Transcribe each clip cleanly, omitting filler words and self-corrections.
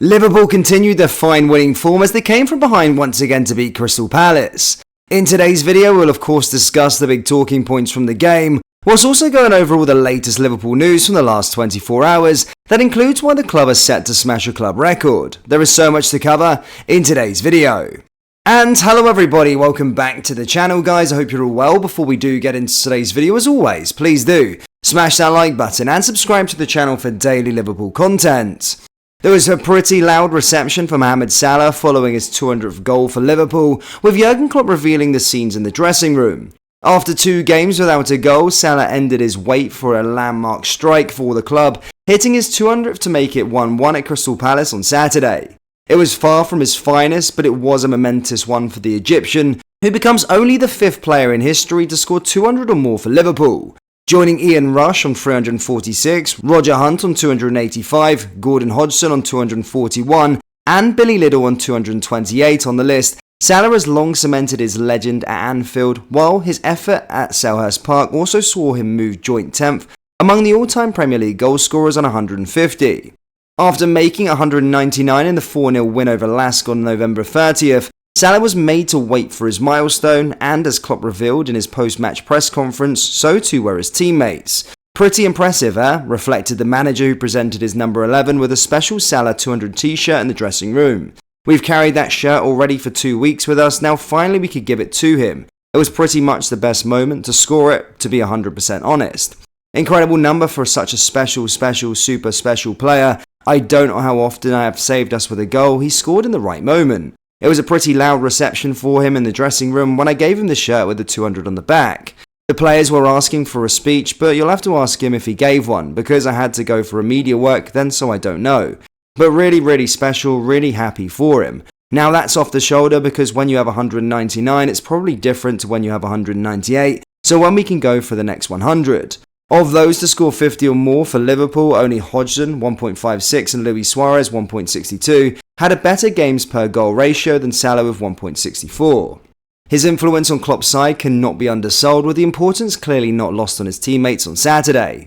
Liverpool continued their fine winning form as they came from behind once again to beat Crystal Palace. In today's video, we'll of course discuss the big talking points from the game, whilst also going over all the latest Liverpool news from the last 24 hours. That includes why the club is set to smash a club record. There is so much to cover in today's video. And hello everybody, welcome back to the channel guys, I hope you're all well. Before we do get into today's video, as always, please do smash that like button and subscribe to the channel for daily Liverpool content. There was a pretty loud reception for Mohamed Salah following his 200th goal for Liverpool, with Jurgen Klopp revealing the scenes in the dressing room. After 2 games without a goal, Salah ended his wait for a landmark strike for the club, hitting his 200th to make it 1-1 at Crystal Palace on Saturday. It was far from his finest, but it was a momentous one for the Egyptian, who becomes only the 5th player in history to score 200 or more for Liverpool. Joining Ynwa on 346, Roger Hunt on 285, Gordon Hodgson on 241, and Billy Liddell on 228 on the list, Salah has long cemented his legend at Anfield, while his effort at Selhurst Park also saw him move joint 10th among the all-time Premier League goal scorers on 150. After making 199 in the 4-0 win over Lask on November 30th, Salah was made to wait for his milestone, and as Klopp revealed in his post-match press conference, so too were his teammates. Pretty impressive, reflected the manager, who presented his number 11 with a special Salah 200 t-shirt in the dressing room. We've carried that shirt already for 2 weeks with us, now finally we could give it to him. It was pretty much the best moment to score it, to be 100% honest. Incredible number for such a super special player. I don't know how often I have saved us with a goal. He scored in the right moment. It was a pretty loud reception for him in the dressing room when I gave him the shirt with the 200 on the back. The players were asking for a speech, but you'll have to ask him if he gave one, because I had to go for a media work then, so I don't know. But really special, really happy for him. Now that's off the shoulder, because when you have 199, it's probably different to when you have 198, so when we can go for the next 100. Of those to score 50 or more for Liverpool, only Hodgson 1.56 and Luis Suarez 1.62 had a better games per goal ratio than Salah with 1.64. His influence on Klopp's side cannot be undersold, with the importance clearly not lost on his teammates on Saturday.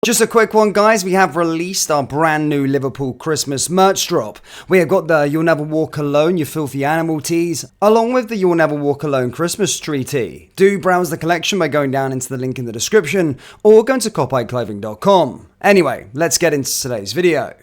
Just a quick one guys, we have released our brand new Liverpool Christmas merch drop. We have got the You'll Never Walk Alone, You Filthy Animal tees, along with the You'll Never Walk Alone Christmas tree tee. Do browse the collection by going down into the link in the description, or going to copiclothing.com. Anyway, let's get into today's video.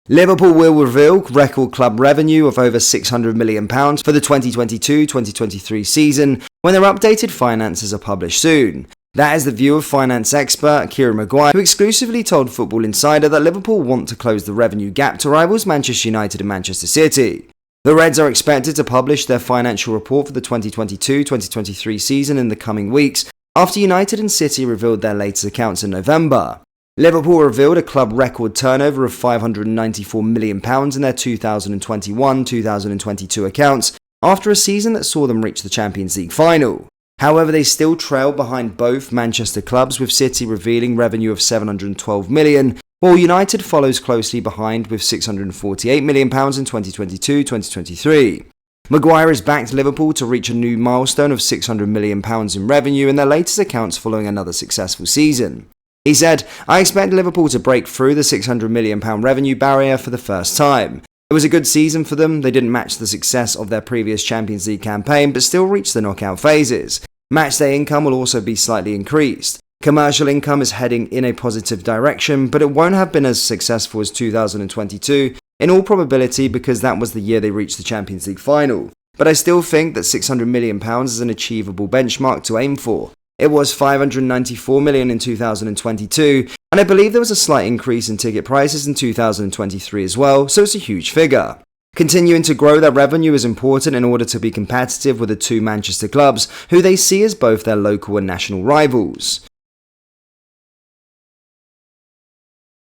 Liverpool will reveal record club revenue of over £600 million for the 2022-2023 season when their updated finances are published soon. That is the view of finance expert Kieran Maguire, who exclusively told Football Insider that Liverpool want to close the revenue gap to rivals Manchester United and Manchester City. The Reds are expected to publish their financial report for the 2022-2023 season in the coming weeks, after United and City revealed their latest accounts in November. Liverpool revealed a club record turnover of £594 million in their 2021-2022 accounts, after a season that saw them reach the Champions League final. However, they still trail behind both Manchester clubs, with City revealing revenue of £712 million, while United follows closely behind with £648 million in 2022-2023. Maguire has backed Liverpool to reach a new milestone of £600 million in revenue in their latest accounts following another successful season. He said, "I expect Liverpool to break through the £600 million revenue barrier for the first time. It was a good season for them. They didn't match the success of their previous Champions League campaign, but still reached the knockout phases. Matchday income will also be slightly increased. Commercial income is heading in a positive direction, but it won't have been as successful as 2022, in all probability, because that was the year they reached the Champions League final. But I still think that £600 million is an achievable benchmark to aim for. It was £594 million in 2022, and I believe there was a slight increase in ticket prices in 2023 as well, so it's a huge figure. Continuing to grow their revenue is important in order to be competitive with the 2 Manchester clubs, who they see as both their local and national rivals."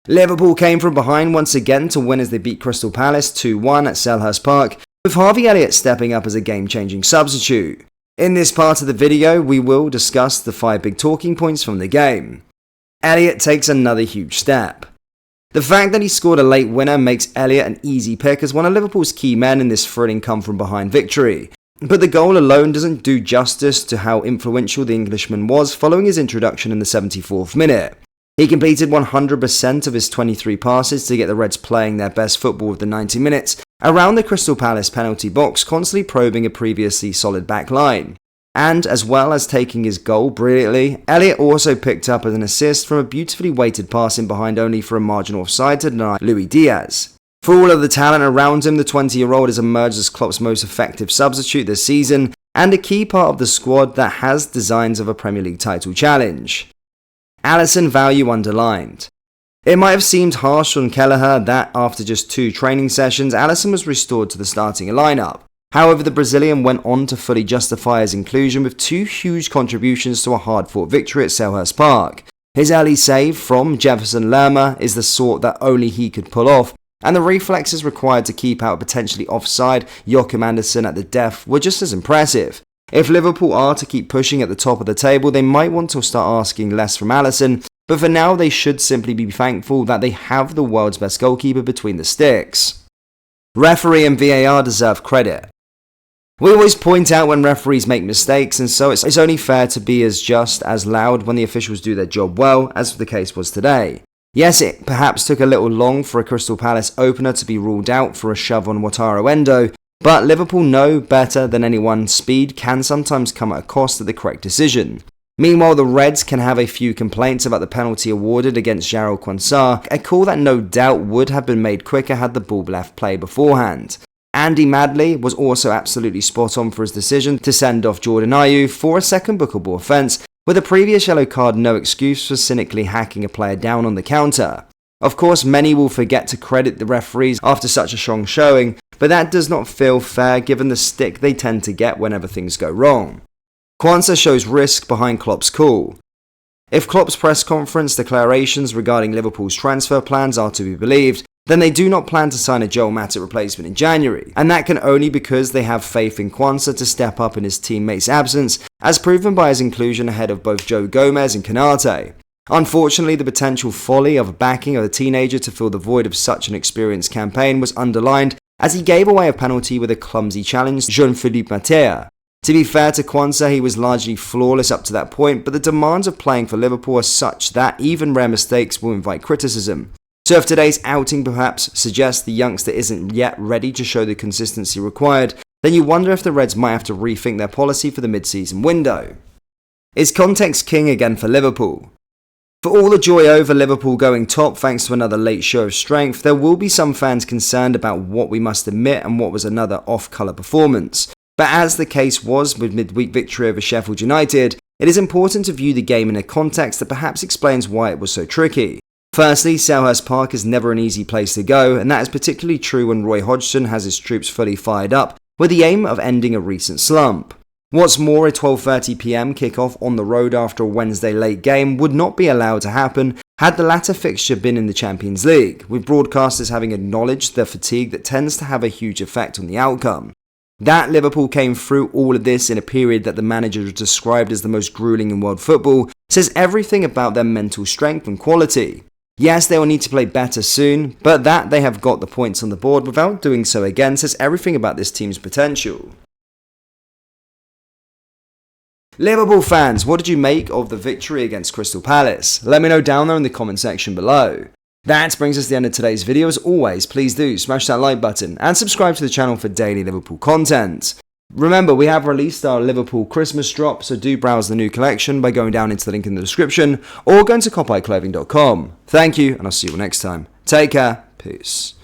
Liverpool came from behind once again to win as they beat Crystal Palace 2-1 at Selhurst Park, with Harvey Elliott stepping up as a game-changing substitute. In this part of the video, we will discuss the 5 big talking points from the game. Elliott takes another huge step. The fact that he scored a late winner makes Elliott an easy pick as one of Liverpool's key men in this thrilling come-from-behind victory. But the goal alone doesn't do justice to how influential the Englishman was following his introduction in the 74th minute. He completed 100% of his 23 passes to get the Reds playing their best football of the 90 minutes around the Crystal Palace penalty box, constantly probing a previously solid back line. And as well as taking his goal brilliantly, Elliott also picked up an assist from a beautifully weighted pass in behind only for a marginal offside to deny Luis Diaz. For all of the talent around him, the 20-year-old has emerged as Klopp's most effective substitute this season and a key part of the squad that has designs of a Premier League title challenge. Alisson value underlined. It might have seemed harsh on Kelleher that after just 2 training sessions, Alisson was restored to the starting lineup. However, the Brazilian went on to fully justify his inclusion with 2 huge contributions to a hard-fought victory at Selhurst Park. His early save from Jefferson Lerma is the sort that only he could pull off, and the reflexes required to keep out potentially offside Joachim Andersen at the death were just as impressive. If Liverpool are to keep pushing at the top of the table, they might want to start asking less from Alisson, but for now they should simply be thankful that they have the world's best goalkeeper between the sticks. Referee and VAR deserve credit. We always point out when referees make mistakes, and so it's only fair to be as just as loud when the officials do their job well, as the case was today. Yes, it perhaps took a little long for a Crystal Palace opener to be ruled out for a shove on Wataru Endo, but Liverpool know better than anyone speed can sometimes come at a cost of the correct decision. Meanwhile, the Reds can have a few complaints about the penalty awarded against Jarell Quansah, a call that no doubt would have been made quicker had the ball left play beforehand. Andy Madley was also absolutely spot on for his decision to send off Jordan Ayew for a second bookable offence, with a previous yellow card no excuse for cynically hacking a player down on the counter. Of course, many will forget to credit the referees after such a strong showing, but that does not feel fair given the stick they tend to get whenever things go wrong. Quansah shows risk behind Klopp's call. If Klopp's press conference declarations regarding Liverpool's transfer plans are to be believed, then they do not plan to sign a Joel Matip replacement in January, and that can only because they have faith in Quansah to step up in his teammates' absence, as proven by his inclusion ahead of both Joe Gomez and Konate. Unfortunately, the potential folly of backing of the teenager to fill the void of such an experienced campaign was underlined as he gave away a penalty with a clumsy challenge to Jean-Philippe Mateta. To be fair to Quansah, he was largely flawless up to that point, but the demands of playing for Liverpool are such that even rare mistakes will invite criticism. So if today's outing perhaps suggests the youngster isn't yet ready to show the consistency required, then you wonder if the Reds might have to rethink their policy for the mid-season window. Is context king again for Liverpool? For all the joy over Liverpool going top thanks to another late show of strength, there will be some fans concerned about what we must admit and what was another off-colour performance. But as the case was with midweek victory over Sheffield United, it is important to view the game in a context that perhaps explains why it was so tricky. Firstly, Selhurst Park is never an easy place to go, and that is particularly true when Roy Hodgson has his troops fully fired up with the aim of ending a recent slump. What's more, a 12:30pm kickoff on the road after a Wednesday late game would not be allowed to happen had the latter fixture been in the Champions League, with broadcasters having acknowledged the fatigue that tends to have a huge effect on the outcome. That Liverpool came through all of this in a period that the manager described as the most grueling in world football says everything about their mental strength and quality. Yes, they will need to play better soon, but that they have got the points on the board without doing so again says everything about this team's potential. Liverpool fans, what did you make of the victory against Crystal Palace? Let me know down there in the comment section below. That brings us to the end of today's video. As always, please do smash that like button and subscribe to the channel for daily Liverpool content. Remember, we have released our Liverpool Christmas drop, so do browse the new collection by going down into the link in the description or going to copeyeclothing.com. Thank you, and I'll see you all next time. Take care. Peace.